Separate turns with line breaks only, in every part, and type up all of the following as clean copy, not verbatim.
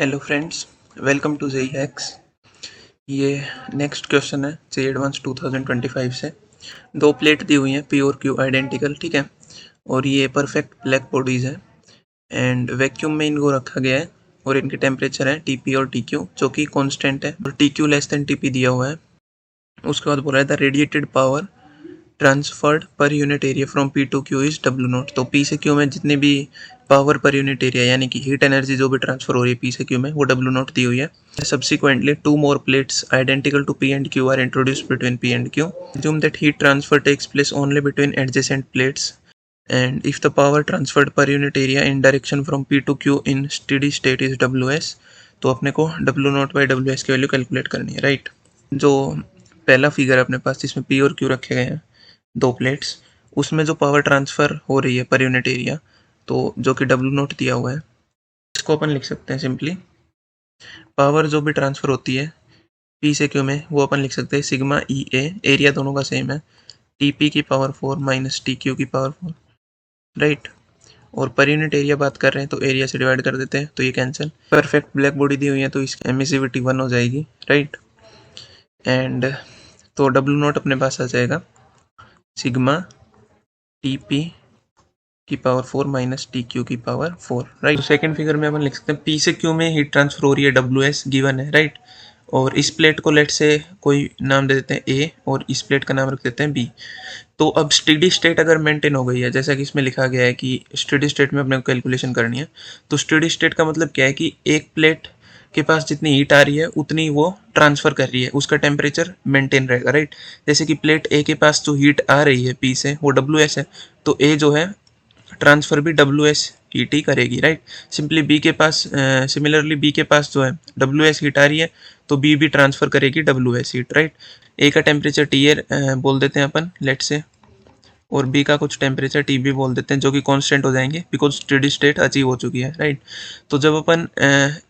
Hello friends, welcome to JEE Hacks. ये next question है JEE advance 2025 से। दो प्लेट दी हुई हैं पी और क्यू आइडेंटिकल, ठीक है। और ये परफेक्ट ब्लैक बॉडीज़ है एंड वैक्यूम में इनको रखा गया है और इनके टेम्परेचर है टीपी और टीक्यू जो कि कांस्टेंट है और टीक्यू लेस देन टीपी दिया हुआ है। उसके बाद बोला है the radiated power transferred per unit area from P to Q is W naught. तो पी से क्यू में जितनी भी पावर पर यूनिट एरिया यानी कि हीट एनर्जी जो भी ट्रांसफर हो रही है पी से क्यू में वो डब्ल्यू नॉट दी हुई है। Subsequently two more plates identical to P and Q are introduced between P and Q. Assume that heat transfer takes place only between adjacent plates and if the power transferred per unit area in direction from P to Q in steady state is WS, तो अपने को W not by WS की value calculate करनी है, right. जो पहला figure अपने पास जिसमें P और Q रखे गए हैं दो प्लेट्स, उसमें जो पावर ट्रांसफ़र हो रही है पर यूनिट एरिया तो जो कि W नॉट दिया हुआ है, इसको अपन लिख सकते हैं सिंपली पावर जो भी ट्रांसफ़र होती है P से Q में वो अपन लिख सकते हैं सिग्मा ई ए, एरिया दोनों का सेम है, TP की पावर 4 माइनस TQ की पावर 4, राइट। और पर यूनिट एरिया बात कर रहे हैं तो एरिया से डिवाइड कर देते हैं तो ये कैंसिल। परफेक्ट ब्लैक बॉडी दी हुई है तो इसकी एमिसिविटी 1 हो जाएगी, राइट। एंड तो W नॉट अपने पास आ जाएगा सिग्मा TP की पावर 4 माइनस TQ की पावर 4, राइट। तो सेकंड फिगर में अपन लिख सकते हैं P से Q में हीट ट्रांसफर हो रही है WS गिवन है, राइट। और इस प्लेट को लेट से कोई नाम दे देते हैं A और इस प्लेट का नाम रख देते हैं B। तो अब स्टेडी स्टेट अगर मेंटेन हो गई है जैसा कि इसमें लिखा गया है कि स्टेडी स्टेट में अपने को कैलकुलेशन करनी है, तो स्टेडी स्टेट का मतलब क्या है कि एक प्लेट के पास जितनी हीट आ रही है उतनी वो ट्रांसफ़र कर रही है, उसका टेम्परेचर मेंटेन रहेगा, राइट। जैसे कि प्लेट ए के पास जो हीट आ रही है पी से वो WS है तो ए जो है ट्रांसफ़र भी WS हीट ही करेगी, राइट। सिंपली बी के पास सिमिलरली बी के पास जो है WS हीट आ रही है तो बी भी ट्रांसफ़र करेगी WS हीट, राइट। ए का टेम्परेचर टी बोल देते हैं अपन लेट से, और बी का कुछ टेम्परेचर टी बी बोल देते हैं जो कि कांस्टेंट हो जाएंगे बिकॉज स्टेडी स्टेट अचीव हो चुकी है, राइट। तो जब अपन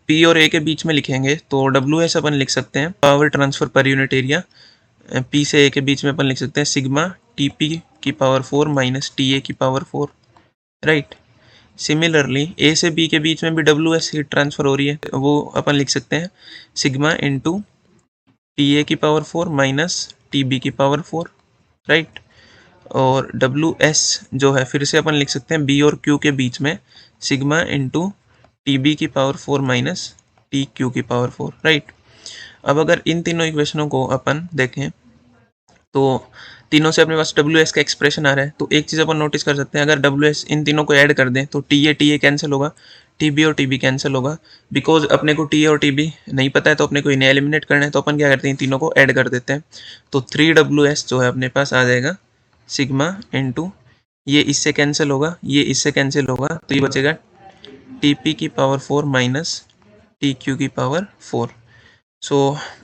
पी और ए के बीच में लिखेंगे तो WS अपन लिख सकते हैं पावर ट्रांसफर पर यूनिट एरिया, पी से ए के बीच में अपन लिख सकते हैं सिग्मा TP की पावर 4 माइनस TA की पावर 4, राइट। सिमिलरली ए से बी के बीच में भी WS हीट ट्रांसफर हो रही है वो अपन लिख सकते हैं सिग्मा इंटू TA की पावर 4 माइनस TB की पावर 4, राइट। और WS जो है फिर से अपन लिख सकते हैं B और Q के बीच में सिग्मा इंटू TB की पावर 4 माइनस TQ की पावर 4, राइट। अब अगर इन तीनों इक्वेशनों को अपन देखें तो तीनों से अपने पास WS का एक्सप्रेशन आ रहा है, तो एक चीज़ अपन नोटिस कर सकते हैं अगर WS इन तीनों को ऐड कर दें तो TA कैंसिल होगा, TB और TB कैंसिल होगा। बिकॉज अपने को TA और TB नहीं पता है तो अपने को इन्हें एलिमिनेट करना है तो अपन क्या करते हैं तीनों को ऐड कर देते हैं। तो 3WS जो है अपने पास आ जाएगा सिग्मा इंटू ये इससे कैंसिल होगा, ये इससे कैंसिल होगा तो ये बचेगा TP की पावर 4 माइनस TQ की पावर 4।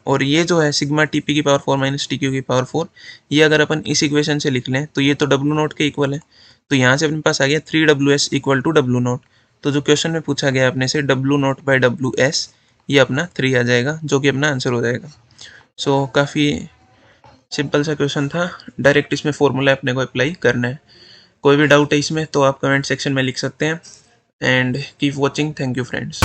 और ये जो है सिग्मा TP की पावर 4 माइनस TQ की पावर 4, ये अगर अपन इस इक्वेशन से लिख लें तो ये तो W नॉट के इक्वल है, तो यहाँ से अपने पास आ गया 3WS equal to W not. तो जो क्वेश्चन में पूछा गया अपने से W नॉट बाई WS, ये अपना 3 आ जाएगा जो कि अपना आंसर हो जाएगा। काफ़ी सिंपल सा क्वेश्चन था, डायरेक्ट इसमें फॉर्मूला अपने को अप्लाई करना है। कोई भी डाउट है इसमें तो आप कमेंट सेक्शन में लिख सकते हैं and keep watching. Thank you friends.